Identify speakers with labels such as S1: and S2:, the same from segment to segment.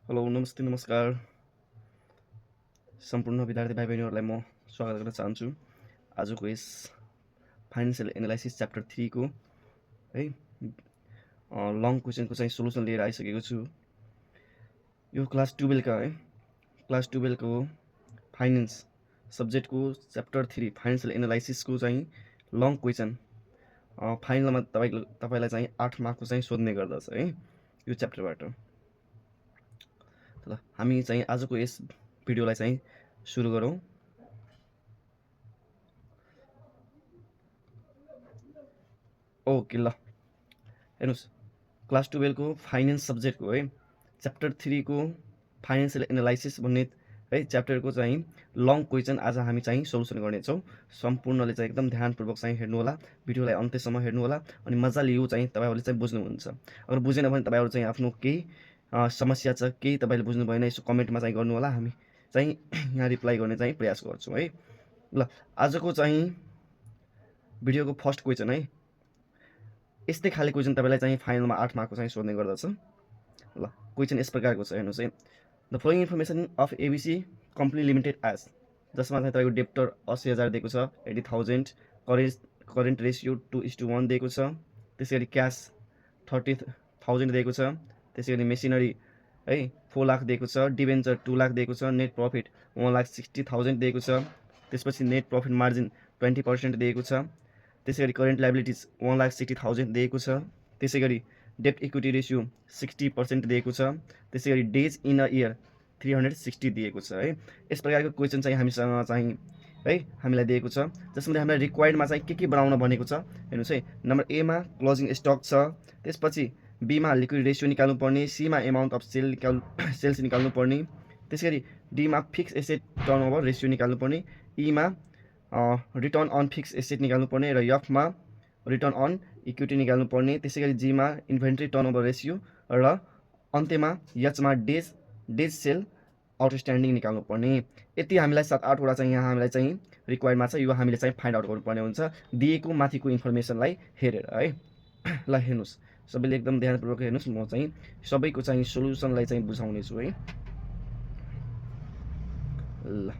S1: Hello नमस्ते नमस्कार सम्पूर्ण विद्यार्थी भाइ बहिनीहरूलाई म स्वागत गर्न चाहन्छु आजको यस फाइनेन्सियल एनालाइसिस च्याप्टर 3 को है लङ क्वेसनको चाहिँ सोलुसन लिएर आइसकेको छु। यो क्लास 12 का है क्लास 12 को फाइनेन्स सब्जेक्टको च्याप्टर 3 फाइनेन्सियल एनालाइसिसको चाहिँ लङ क्वेसन फाइनलमा तपाईलाई चाहिँ 8 मार्कको चाहिँ सोध्ने गर्दछ है यो च्याप्टरबाट। ल हामी चाहिँ आजको यस भिडियोलाई चाहिँ सुरु गरौँ। ओके ल हेर्नुस् क्लास 12 को फाइनेन्स सब्जेक्टको है च्याप्टर 3 को फाइनेन्सियल एनालाइसिस भन्ने है च्याप्टरको चाहिँ लङ क्वेसन आज हामी चाहिँ सोल्युसन गर्नेछौँ। सम्पूर्णले चाहिँ एकदम ध्यानपूर्वक चाहिँ हेर्नु होला, भिडियोलाई अन्त्यसम्म हेर्नु होला अनि मजाले यो चाहिँ तपाईहरुले चाहिँ बुझ्नुहुन्छ। अगर बुझेन भने तपाईहरु चाहिँ आफ्नो केही समस्या छ, केही तपाईले बुझ्नु भएन यसो कमेन्टमा चाहिँ गर्नु होला, हामी चाहिँ यहाँ रिप्लाई गर्ने चाहिँ प्रयास गर्छौँ है। ल आजको चाहिँ भिडियोको फर्स्ट क्वेसन है यस्तै खाले क्वेसन तपाईलाई चाहिँ फाइनलमा 8 मार्कको चाहिँ सोध्ने गर्दछ। ल क्वेसन यस प्रकारको छ हेर्नुस् है। The flowing information of ABC company limited as जसमा चाहिँ तपाईँको डेप्टर 80,000 दिएको छ, 80,000 करेन्ट रेसियो 2:1 दिएको छ। त्यसै गरी क्यास 30,000 दिएको छ। त्यसै गरी मेसिनरी है 4 लाख दिएको छ, डिबेन्चर 2 लाख दिएको छ, नेट प्रफिट 1,60,000 दिएको छ। त्यसपछि नेट प्रफिट मार्जिन 20% दिएको छ। त्यसै गरी करेन्ट लाइबिलिटिज 1,60,000 दिएको छ। त्यसै गरी डेप्ट इक्विटी रेसियो 60% दिएको छ। त्यसै गरी डेज इन अ इयर 360 दिएको छ है। यस प्रकारको क्वेसन चाहिँ हामीसँग चाहिँ है हामीलाई दिएको छ, जसमा हामीलाई रिक्वायर्डमा चाहिँ के बनाउन भनेको छ हेर्नुस् है। नम्बर ए मा क्लोजिङ स्टक छ, त्यसपछि बी मा लिक्विड रेसियो निकाल्नु पर्ने, सी मा अमाउन्ट अफ सेल्स निकाल्नु पर्ने, त्यसैगरी डी मा फिक्स एसेट टर्नओभर रेसियो निकाल्नु पर्ने, ई मा रिटर्न अन फिक्स एसेट निकाल्नु पर्ने र एफ मा रिटर्न अन इक्विटी निकाल्नु पर्ने, त्यसै गरी जी मा इन्भेन्ट्री टर्नओभर रेसियो र अन्त्यमा एच मा डेज सेल आउटस्ट्यान्डिङ निकाल्नु पर्ने। यति हामीलाई 7-8 वटा चाहिँ यहाँ हामीलाई चाहिँ रिक्वायर्डमा छ, यो हामीले चाहिँ फाइन्ड आउट गर्नुपर्ने हुन्छ दिएको माथिको इन्फर्मेसनलाई हेरेर है। ल हेर्नुस् सबैले एकदम ध्यानपूर्वक हेर्नुस्, म चाहिँ सबैको चाहिँ सोल्युसनलाई चाहिँ बुझाउने छु है। ल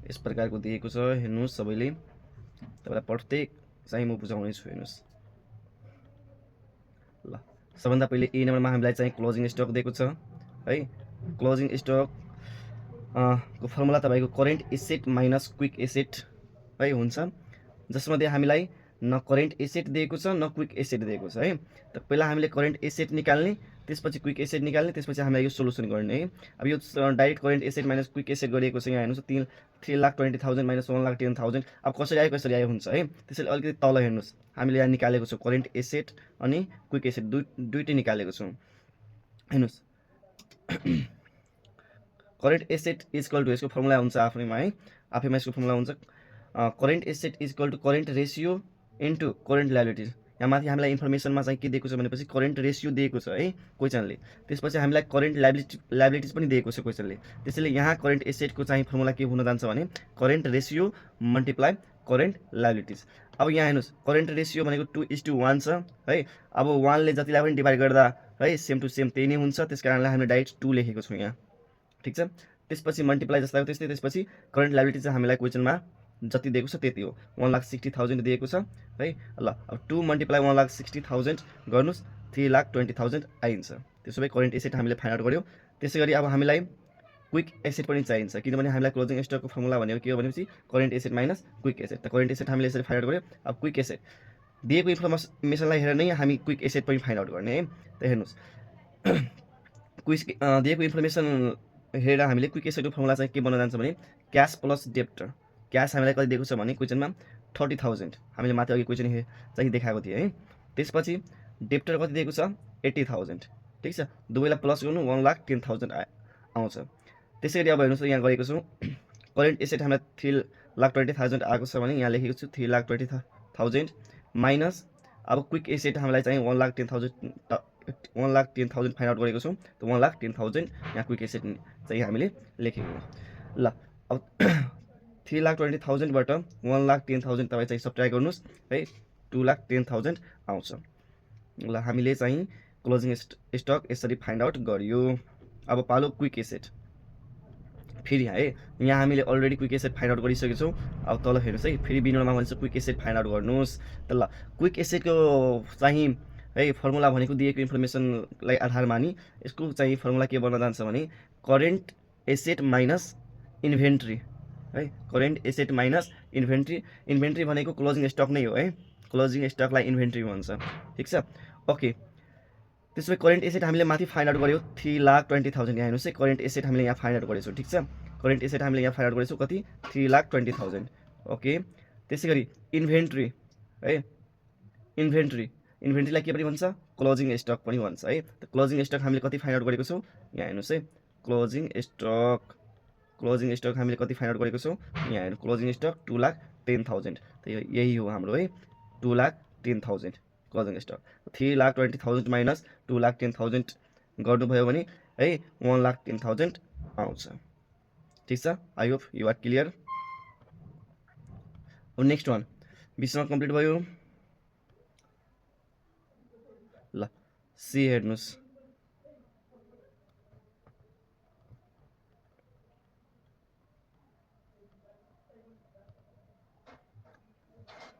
S1: यस प्रकारको दिएको छ हेर्नुस् सबैले, तपाईलाई प्रत्येक चाहिँ म बुझाउने छु हेर्नुस्। ल सबभन्दा पहिले ए नम्बरमा हामीलाई चाहिँ क्लोजिङ स्टक दिएको छ है। क्लोजिङ स्टक को फर्मुला तपाईको current asset minus quick asset है हुन्छ, जसमध्ये हामीलाई न करेन्ट एसेट दिएको छ न क्विक एसेट दिएको छ है। त पहिला हामीले करेन्ट एसेट निकाल्ने, त्यसपछि क्विक एसेट निकाल्ने, त्यसपछि हामीलाई यो सोल्युसन गर्ने है। अब यो direct current asset minus quick asset गरिएको छ यहाँ हेर्नुस् 3,20,000 माइनस 1,10,000। अब कसरी आयो हुन्छ है। त्यसैले अलिकति तल हेर्नुस् हामीले यहाँ निकालेको छौँ करेन्ट एसेट अनि क्विक एसेट दुईटै निकालेको छौँ हेर्नुस्। करेन्ट एसेट इक्वल टु यसको फर्मुला हुन्छ आफैमा है, आफैमा यसको फर्मुला हुन्छ current asset equal to current ratio into current liabilities. यहाँ माथि हामीलाई इन्फर्मेसनमा चाहिँ के दिएको छ भनेपछि करेन्ट रेसियो दिएको छ है क्वेसनले, त्यसपछि हामीलाई करेन्ट लाइबिलिटिज पनि दिएको छ क्वेसनले। त्यसैले यहाँ करेन्ट एसेटको चाहिँ फर्मुला के हुन जान्छ भने current ratio multiply current liabilities. अब यहाँ हेर्नुस् करेन्ट रेसियो भनेको 2:1 छ है। अब 1 ले जतिलाई पनि डिभाइड गर्दा है सेम टु सेम त्यही नै हुन्छ, त्यसकारणले हामीले डाइरेक्ट 2 लेखेको छौँ यहाँ, ठिक छ। त्यसपछि मल्टिप्लाई जस्तो त्यस्तै, त्यसपछि करेन्ट लाइबिलिटी चाहिँ हामीलाई क्वेसनमा जति दिएको छ त्यति हो, 1,60,000 दिएको छ है। ल अब 2 मल्टिप्लाई 1,60,000 गर्नुस् 3,20,000 आइन्छ। त्यसो भए करेन्ट एसेट हामीले फाइन्ड आउट गर्यौँ। त्यसै गरी अब हामीलाई क्विक एसेट पनि चाहिन्छ, किनभने हामीलाई क्लोजिङ स्टकको फर्मुला भनेको के हो भनेपछि current asset minus quick asset. त करेन्ट एसेट हामीले यसरी फाइन्ड आउट गर्यौँ। अब क्विक एसेट दिएको इन्फर्मेसनलाई हेरेर नै हामी क्विक एसेट पनि फाइन्ड आउट गर्ने है। त हेर्नुस् दिएको इन्फर्मेसन हेरेर हामीले क्विक एसेटको फर्मुला चाहिँ के बन्न जान्छ भने क्यास प्लस डेप्टर। क्यास हामीलाई कति दिएको छ भने क्वेसनमा 30,000 हामीले माथि अघि क्वेसन चाहिँ देखाएको थिएँ है। त्यसपछि डेप्टर कति दिएको छ 80,000, ठिक छ। दुवैलाई प्लस गर्नु 1,10,000 आउँछ। त्यसै गरी अब हेर्नुहोस् यहाँ गरेको छौँ करेन्ट एसेट हामीलाई 3,20,000 आएको छ भने यहाँ लेखेको छु 3,20,000 माइनस अब क्विक एसेट हामीलाई चाहिँ 1,10,000 फाइन्ड आउट गरेको छौँ। त 1,10,000 यहाँ क्विक एसेट चाहिँ हामीले लेखेको। ल अब 3,20,000 बाट 1,10,000 तपाईँ चाहिँ सब्ट्र्याक्ट गर्नुहोस् है, 2,10,000 आउँछ। ल हामीले चाहिँ क्लोजिङ स्टक यसरी फाइन्ड आउट गरियो। अब पालो क्विक एसेट। फेरि है यहाँ हामीले already quick asset find out गरिसकेको छौँ। अब तल हेर्नुहोस् है, फेरि विनरमा भन्छ क्विक एसेट फाइन्ड आउट गर्नुहोस्। त ल क्विक एसेटको चाहिँ है फर्मुला भनेको दिएको इन्फर्मेसनलाई आधार मानि यसको चाहिँ फर्मुला के बन्न जान्छ भने करेन्ट एसेट माइनस इन्भेन्ट्री है, current asset minus inventory. Inventory भनेको क्लोजिङ स्टक नै हो है, क्लोजिङ स्टकलाई इन्भेन्ट्री भन्छ, ठिक छ। ओके, त्यसो भए करेन्ट एसेट हामीले माथि फाइन्ड आउट गऱ्यौँ 3,20,000। यहाँ हेर्नुहोस् है, करेन्ट एसेट हामीले यहाँ फाइन्ड आउट गरेछौँ, ठिक छ। करेन्ट एसेट हामीले यहाँ फाइन्ड आउट गरेछौँ कति 3,20,000। ओके, त्यसै गरी इन्भेन्ट्री है, इन्भेन्ट्रीलाई के पनि भन्छ क्लोजिङ स्टक पनि भन्छ है। त क्लोजिङ स्टक हामीले कति फाइन्ड आउट गरेको छौँ यहाँ हेर्नुहोस् है, क्लोजिङ स्टक हामीले कति फाइन्ड आउट गरेको छौँ यहाँ हेर्नु, क्लोजिङ स्टक 2,10,000। त यही हो हाम्रो है 2,10,000 क्लोजिङ स्टक। 3,20,000 माइनस 2,10,000 गर्नुभयो भने है 1,10,000 आउँछ, ठिक छ। I hope you are clear. Next one बिचमा कम्प्लिट भयो। ल सी हेर्नुहोस्,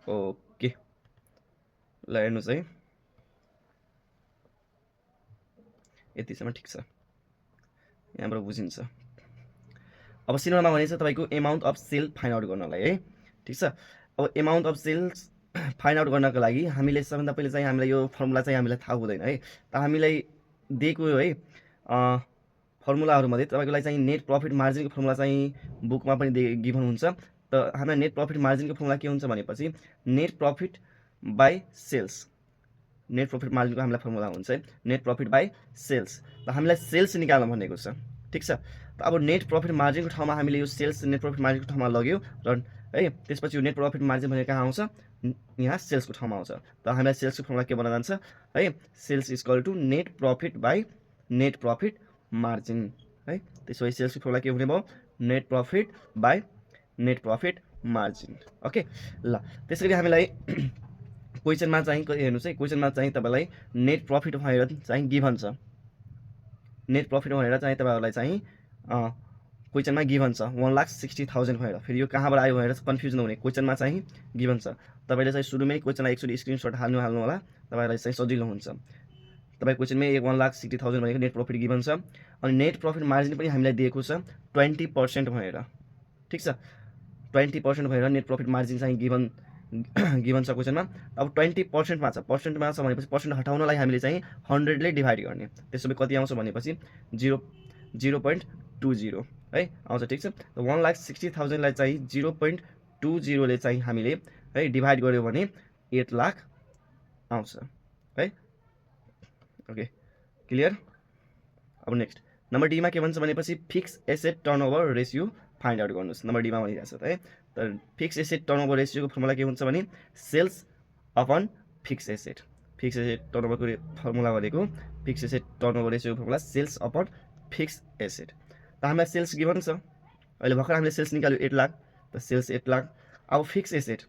S1: ओके ल हेर्नुहोस् है, यतिसम्म ठिक छ, यहाँबाट बुझिन्छ। अब सिनेमामा भनेको छ तपाईँको amount of sale find out गर्नलाई है, ठिक छ। अब amount of sales find out गर्नको लागि हामीले सबभन्दा पहिले चाहिँ हामीलाई यो फर्मुला चाहिँ हामीलाई थाहा हुँदैन है। त हामीलाई दिएको है फर्मुलाहरूमध्ये तपाईँको लागि चाहिँ नेट प्रफिट मार्जिनको फर्मुला चाहिँ बुकमा पनि गिभन हुन्छ। त हामीलाई नेट प्रफिट मार्जिनको फर्मुला के हुन्छ भनेपछि net profit by sales, net profit मार्जिनको हामीलाई फर्मुला हुन्छ है नेट प्रफिट बाई सेल्स। त हामीलाई सेल्स निकाल्न भनेको छ, ठिक छ। त अब नेट प्रफिट मार्जिनको ठाउँमा हामीले यो सेल्स नेट प्रफिट मार्जिनको ठाउँमा लग्यो र है त्यसपछि यो नेट प्रफिट मार्जिन भनेको कहाँ आउँछ यहाँ सेल्सको ठाउँमा आउँछ। त हामीलाई सेल्सको फर्मुला के बन्न जान्छ है, sales equal to net profit by net profit margin है। त्यसो भए सेल्सको फर्मुला के हुने भयो net profit by net profit margin. Okay ल त्यसरी हामीलाई क्वेसनमा चाहिँ हेर्नुहोस् है, क्वेसनमा चाहिँ तपाईँलाई नेट प्रफिट भनेर चाहिँ गिभन छ, नेट प्रफिट भनेर चाहिँ तपाईँहरूलाई चाहिँ क्वेसनमा गिभन छ 1,60,000 भनेर। फेरि यो कहाँबाट आयो भनेर कन्फ्युज नहुने, क्वेसनमा चाहिँ गिभन छ। तपाईँले चाहिँ सुरुमै क्वेसनलाई एकचोटि स्क्रिनसट हाल्नु होला, तपाईँलाई चाहिँ सजिलो हुन्छ। तपाईँ क्वेसनमै 1,60,000 भनेको नेट प्रफिट गिभन छ। अनि नेट प्रफिट मार्जिन पनि हामीलाई दिएको छ 20% भनेर, ठिक छ। 20% भनेर नेट प्रफिट मार्जिन चाहिँ गिभन छ क्वेसनमा। अब 20%मा छ, पर्सेन्टमा छ भनेपछि पर्सेन्ट हटाउनलाई हामीले चाहिँ 100ले डिभाइड गर्ने। त्यसो भए कति आउँछ भनेपछि 0.20 है आउँछ, ठिक छ। 1,60,000लाई चाहिँ 0.20ले चाहिँ हामीले है डिभाइड गऱ्यो भने 8 लाख आउँछ है। Okay clear. अब नेक्स्ट नम्बर डीमा के भन्छ भनेपछि fix asset turnover ratio find out गर्नुहोस्। नम्बर डीमा भनिरहेको छ है, तर फिक्स एसेट टर्नओभर रेसियोको फर्मुला के हुन्छ भने sales upon fix asset. Fix asset टर्नओभरको फर्मुला भनेको फिक्स एसेट टर्नओभर रेसियोको formula sales upon fix asset. त हामीलाई सेल्स गिभन छ, अहिले भर्खर हामीले सेल्स निकाल्यो 8 लाख, त सेल्स 8 लाख। अब फिक्स एसेट,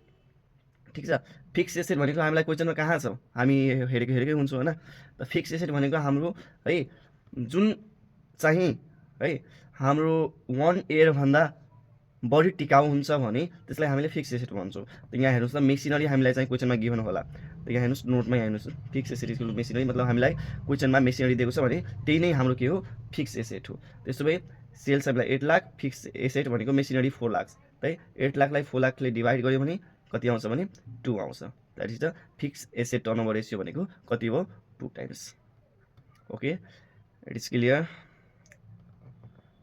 S1: ठिक छ। फिक्स एसेट भनेको हामीलाई क्वेसनमा कहाँ छ हामी हेरेकै हुन्छौँ होइन। त फिक्स एसेट भनेको हाम्रो है जुन चाहिँ है हाम्रो 1 इयरभन्दा बढी टिकाउ हुन्छ भने त्यसलाई हामीले फिक्स एसेट भन्छौँ। त यहाँ हेर्नुहोस् न मेसिनरी हामीलाई चाहिँ क्वेसनमा गिभन होला। त यहाँ हेर्नुहोस् नोटमा हेर्नुहोस् fix asset equal to machinery, मतलब हामीलाई क्वेसनमा मेसिनरी दिएको छ भने त्यही नै हाम्रो के हो फिक्स एसेट हो। त्यसो भए सेल्स हामीलाई 8 लाख, फिक्स एसेट भनेको मेसिनरी 4 लाख है। 8 लाखलाई 4 लाखले डिभाइड गर्यो भने कति आउँछ भने 2 आउँछ। That is the fix asset turnover ratio भनेको कति हो 2 times. Okay it is clear.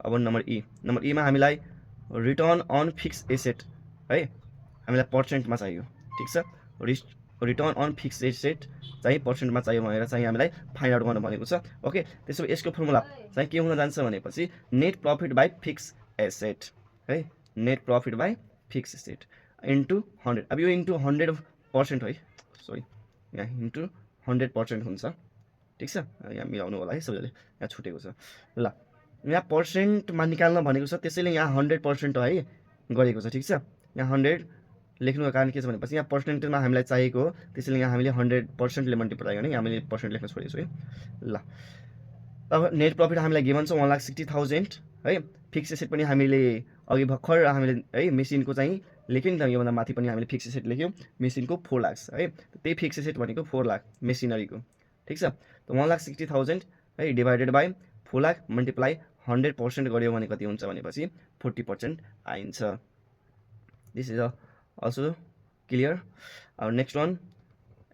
S1: अब नम्बर ईमा हामीलाई रिटर्न अन फिक्स एसेट है हामीलाई पर्सेन्टमा चाहियो, ठिक छ। रिटर्न अन फिक्स एसेट चाहिँ पर्सेन्टमा चाहियो भनेर चाहिँ हामीलाई फाइन्ड आउट गर्नु भनेको छ। ओके त्यसो भए यसको फर्मुला चाहिँ के हुन जान्छ भनेपछि net profit by fix asset है, net profit by fix asset into 100। अब यो इन्टु 100% है, सरी यहाँ इन्टु 100% हुन्छ, ठिक छ। यहाँ मिलाउनु होला है सबैले, यहाँ छुटेको छ। ल यहाँ पर्सेन्टमा निकाल्न भनेको छ, त्यसैले यहाँ 100% है गरेको छ, ठिक छ। यहाँ 100 लेख्नुको कारण के छ भनेपछि यहाँ पर्सेन्टेजमा हामीलाई चाहिएको हो, त्यसैले यहाँ हामीले 100%ले मल्टिप्लाई गर्ने, यहाँ मैले पर्सेन्ट लेख्न छोडेको छु है। ल अब नेट प्रफिट हामीलाई गिभन छ 1,60,000 है। फिक्स एसेट पनि हामीले अघि भर्खर हामीले है मेसिनको चाहिँ लेख्यौँ नि त, योभन्दा माथि पनि हामीले फिक्स एसेट लेख्यौँ मेसिनको 4 लाख है। त्यही फिक्स एसेट भनेको 4 लाख मेसिनरीको, ठिक छ। त 1,60,000 है डिभाइडेड बाई 4 लाख मल्टिप्लाई 100% गऱ्यो भने कति हुन्छ भनेपछि 40% आइन्छ। This is also clear. अब नेक्स्ट वान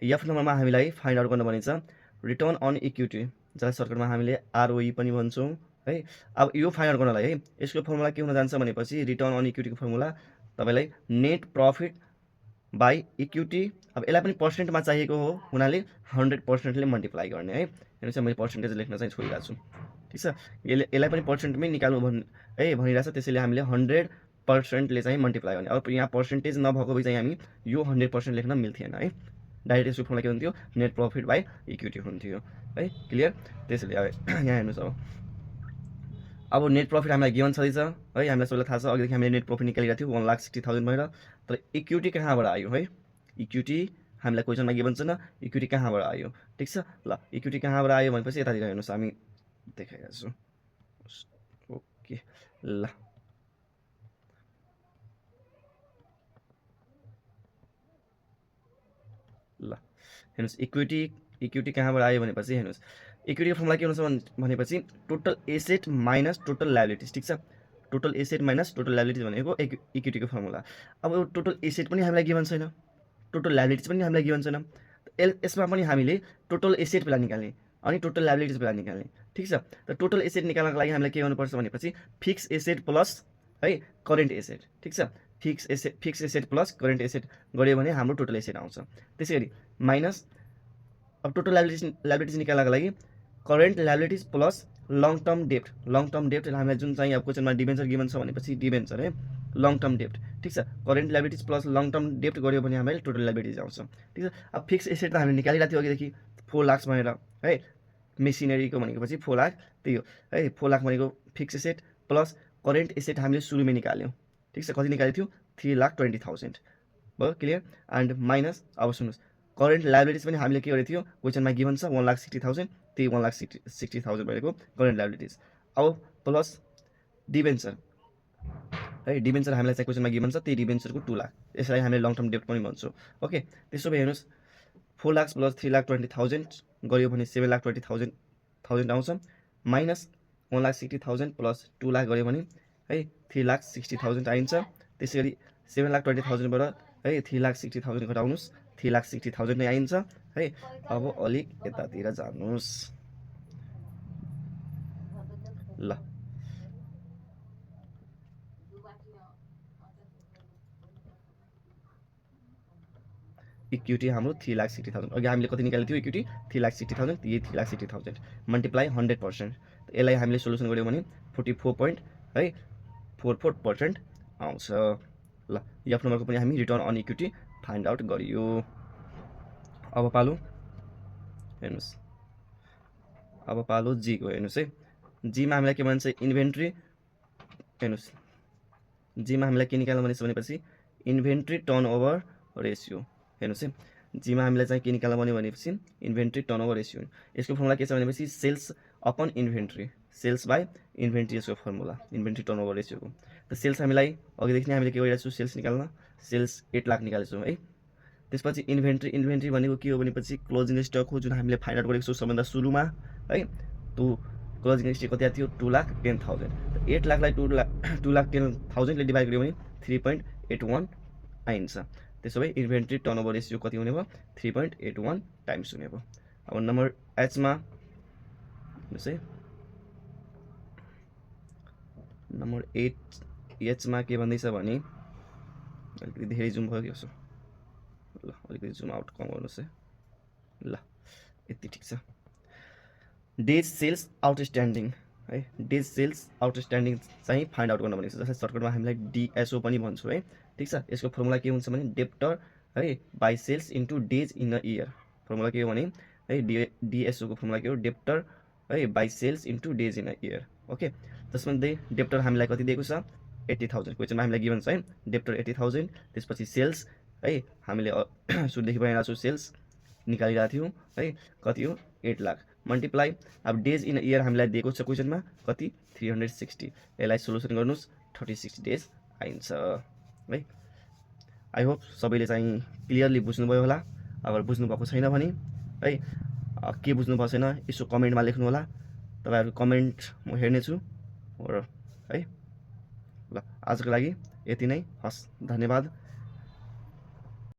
S1: एफ नम्बरमा हामीलाई फाइन्ड आउट गर्नु भनेको छ रिटर्न अन इक्विटी, जसलाई सर्टकटमा हामीले आरओई पनि भन्छौँ है। अब यो फाइन्ड आउट गर्नलाई है यसको फर्मुला के हुन जान्छ भनेपछि रिटर्न अन इक्विटीको फर्मुला तपाईँलाई नेट प्रफिट बाई इक्विटी। अब यसलाई पनि पर्सेन्टमा चाहिएको हो हुनाले 100%ले मल्टिप्लाई गर्ने है। हेर्नुहोस् मैले पर्सेन्टेज लेख्न चाहिँ छोडिरहेको छु, ठिक छ। यसलाई पनि पर्सेन्टमै निकाल्नु भनिरहेको छ, त्यसैले हामीले 100%ले चाहिँ मल्टिप्लाई गर्ने। अब यहाँ पर्सेन्टेज नभएको भए चाहिँ हामी यो 100% लेख्न मिल्थेन है। डाइरेक्ट यसको फर्मुला के हुन्थ्यो नेट प्रफिट बाई इक्विटी हुन्थ्यो है। क्लियर। त्यसैले अब यहाँ हेर्नुहोस् अब नेट प्रफिट हामीलाई गिभन छँदैछ है। हामीलाई सबैलाई थाहा छ अघिदेखि हामीले नेट प्रफिट निकालिरहेको थियौँ 1,60,000 भनेर। तर इक्विटी कहाँबाट आयो है? इक्विटी हामीलाई क्वेसनमा गिभन छैन, इक्विटी कहाँबाट आयो, ठिक छ। ल इक्विटी कहाँबाट आयो भनेपछि यतातिर हेर्नुहोस् हामी देखाइरहेको छु। ओके ल हेर्नुहोस् इक्विटी कहाँबाट आयो भनेपछि हेर्नुहोस् इक्विटीको फर्मुला के हुन्छ भनेपछि total asset minus total liabilities, ठिक छ। Total asset minus total liabilities भनेको इक्विटीको फर्मुला। अब यो टोटल एसेट पनि हामीलाई गिभन छैन, टोटल लायबिलिटिज पनि हामीलाई गिभन छैन। यसमा पनि हामीले टोटल एसेट बेला निकाल्ने अनि टोटल लायबिलिटिज बेला निकाल्ने, ठिक छ। त टोटल एसेट निकाल्नको लागि हामीलाई के गर्नुपर्छ भनेपछि फिक्स एसेट प्लस है करेन्ट एसेट, ठिक छ। Fix asset plus current asset गऱ्यो भने हाम्रो टोटल एसेट आउँछ। त्यसै गरी माइनस अब टोटल लायबिलिटिज निकाल्नको लागि current liabilities plus long term डेप्ट हामीलाई जुन चाहिँ अब क्वेसनमा डिबेन्चर गिभन छ भनेपछि डिबेन्चर है लङ टर्म डेप्ट, ठिक छ। Current liabilities plus long term डेप्ट गऱ्यो भने हामीलाई टोटल लायबिलिटिज आउँछ, ठिक छ। अब फिक्स एसेट त हामीले निकालिरहेको थियो अघिदेखि 4 लाख भनेर है। मेसिनरीको भनेको पछि 4 लाख त्यही हो है। 4 लाख भनेको fix asset plus current asset हामीले सुरुमै निकाल्यौँ, ठिक छ। कति निकालेको थियो 3,20,000 भयो, क्लियर। एन्ड माइनस अब सुन्नुहोस् करेन्ट लायबिलिटिज पनि हामीले के गरेको थियो क्वेसनमा गिभन छ 1,60,000, त्यही 1,60,000 भनेको करेन्ट लायबिलिटिज। अब प्लस डिबेन्चर है, डिबेन्चर हामीलाई चाहिँ क्वेसनमा गिभन छ, त्यही डिबेन्चरको 2 लाख, यसलाई हामीले लङ टर्म डेप्ट पनि भन्छौँ। ओके त्यसो भए हेर्नुहोस् 4 लाख प्लस 3,20,000 गऱ्यो भने 7,20,000 आउँछ। माइनस 1,60,000 प्लस 2 लाख गऱ्यो भने है 3,60,000 आइन्छ। त्यसै गरी 7,20,000बाट है 3,60,000 घटाउनुहोस् 3,60,000 नै आइन्छ है। अब अलिक यतातिर जानुहोस् ल। इक्विटी हाम्रो 3,60,000, अघि हामीले कति निकालेको थियो इक्विटी 3,60,000, यही 3,60,000 मल्टिप्लाई 100%। यसलाई हामीले सोल्युसन गऱ्यौँ भने 44.44% आउँछ। ल एफ नम्बरको पनि हामी return on equity find out गरियो। अब पालो हेर्नुहोस्, अब पालो जीको हेर्नुहोस् है। जीमा हामीलाई के भन्छ इन्भेन्ट्री, हेर्नुहोस् जीमा हामीलाई के निकाल्नु भनेपछि इन्भेन्ट्री टर्नओभर रेसियो। हेर्नुहोस् है जीमा हामीलाई चाहिँ के निकाल्नु भनेपछि इन्भेन्ट्री टर्नओभर रेसियो। यसको फर्मुला के छ भनेपछि sales upon inventory, sales by inventory यसको फर्मुला इन्भेन्ट्री टर्नओभर रेसियोको। त सेल्स हामीलाई अघिदेखि नै हामीले के गरिरहेको छौँ सेल्स निकाल्न, सेल्स 8 लाख निकालेको छौँ है। त्यसपछि इन्भेन्ट्री भनेको के हो भनेपछि क्लोजिङ स्टक हो जुन हामीले फाइन्ड आउट गरेको छौँ सबभन्दा सुरुमा है। त्यो क्लोजिङ स्टक कति थियो 2,10,000। 8 लाखलाई 2,10,000ले डिभाइड गऱ्यो भने 3.81 आइन्छ। त्यसो भए इन्भेन्ट्री टर्नओभर रेसियो कति हुने भयो 3.81 टाइम्स हुने भयो। अब नम्बर एचमा हेर्नुहोस् है, नम्बर 8 के भन्दैछ भने अलिकति धेरै जुम भयो कि कसो, ल अलिकति जुम आउट कम गर्नुहोस् है। ल यति ठिक छ। डेज सेल्स आउटस्ट्यान्डिङ है, डेज सेल्स आउटस्ट्यान्डिङ चाहिँ फाइन्ड आउट गर्न भनेको छ, जसलाई सर्टकटमा हामीलाई डिएसओ पनि भन्छौँ है, ठिक छ। यसको फर्मुला के हुन्छ भने डेप्टर है by sales into days in a year. Formula के हो भने है डिएसओको फर्मुला के हो डेप्टर है by sales into days in a year. Okay जसमध्ये डेप्टर हामीलाई कति दिएको छ 80,000, क्वेसनमा हामीलाई गिभन छ है डेप्टर 80,000। त्यसपछि सेल्स है हामीले सुरुदेखि बनाइरहेको छु सेल्स निकालिरहेको थियौँ है, कति हो 8 लाख। मल्टिप्लाई अब डेज इन इयर हामीलाई दिएको छ क्वेसनमा कति 360 यसलाई सोल्युसन गर्नुहोस् 36 डेज आइन्छ है। आई होप सबैले चाहिँ क्लियरली बुझ्नुभयो होला। अगर बुझ्नु भएको छैन भने है के बुझ्नु भएको छैन यसो कमेन्टमा लेख्नु होला। तपाईहरुको कमेन्ट म हेर्नेछु है। ल आजको लागि यति नै। हस्, धन्यवाद।